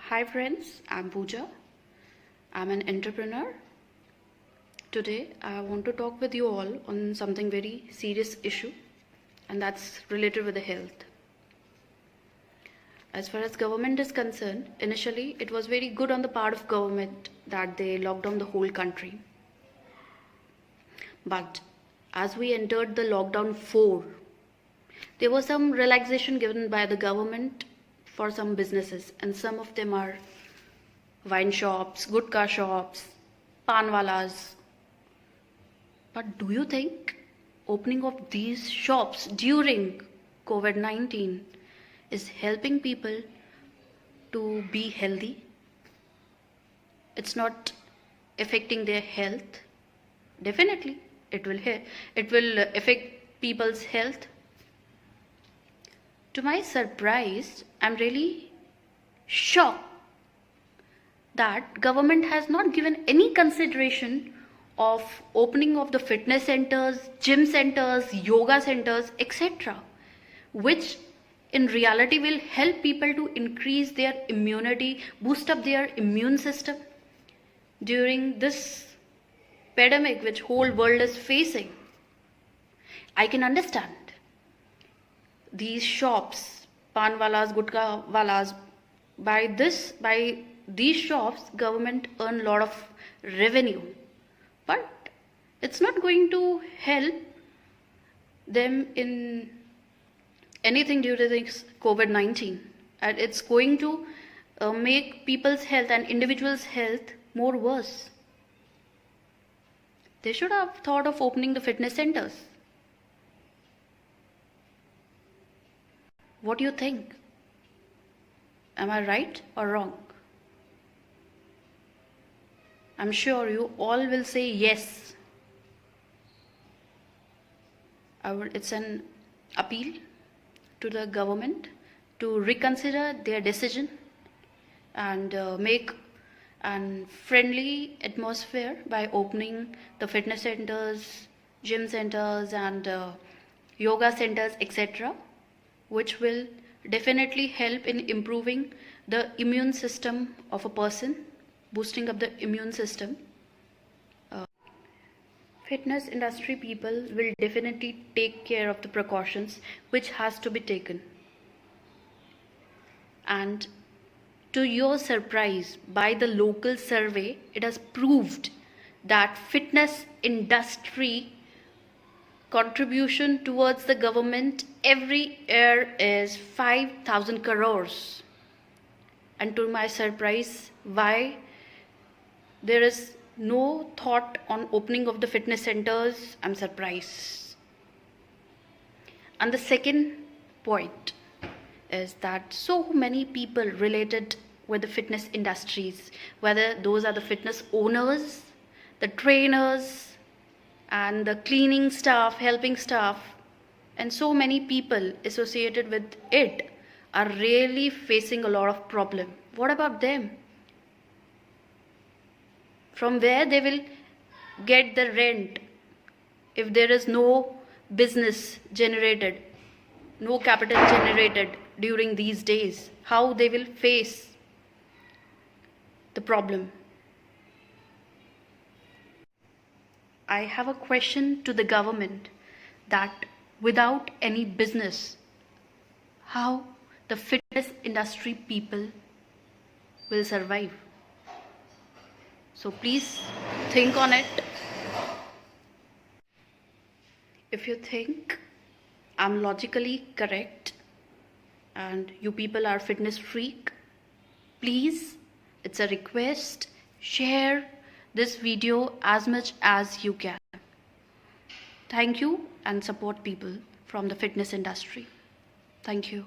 Hi friends, I'm Pooja. I'm an entrepreneur. Today I want to talk with you all on something very serious issue, and that's related with the health. As far as government is concerned, initially it was very good on the part of government that they locked down the whole country. But as we entered the lockdown 4, there was some relaxation given by the government for some businesses, and some of them are wine shops, gutka shops, panwalas. But do you think opening of these shops during COVID-19 is helping people to be healthy? It's not affecting their health. Definitely, it will affect people's health. To my surprise, I'm really shocked that government has not given any consideration of opening of the fitness centers, gym centers, yoga centers, etc., which in reality will help people to increase their immunity, boost up their immune system during this pandemic which whole world is facing. I can understand these shops, panwalas, gutka walas, by these shops government earn a lot of revenue, but it's not going to help them in anything due to this COVID-19, and it's going to make people's health and individuals' health more worse. They should have thought of opening the fitness centers. What do you think? Am I right or wrong? I'm sure you all will say yes. It's an appeal to the government to reconsider their decision and make a friendly atmosphere by opening the fitness centers, gym centers, and yoga centers, etc., which will definitely help in improving the immune system of a person, boosting up the immune system. Fitness industry people will definitely take care of the precautions which has to be taken. And to your surprise, by the local survey, it has proved that fitness industry contribution towards the government every year is 5,000 crores. And to my surprise, why there is no thought on opening of the fitness centers, I'm surprised. And the second point is that so many people related with the fitness industries, whether those are the fitness owners, the trainers, and the cleaning staff, helping staff, and so many people associated with it are really facing a lot of problem. What about them? From where they will get the rent if there is no business generated, no capital generated during these days? How they will face the problem? I have a question to the government that without any business, how the fitness industry people will survive? So please think on it. If you think I'm logically correct and you people are fitness freak, please, it's a request, share this video as much as you can. Thank you, and support people from the fitness industry. Thank you.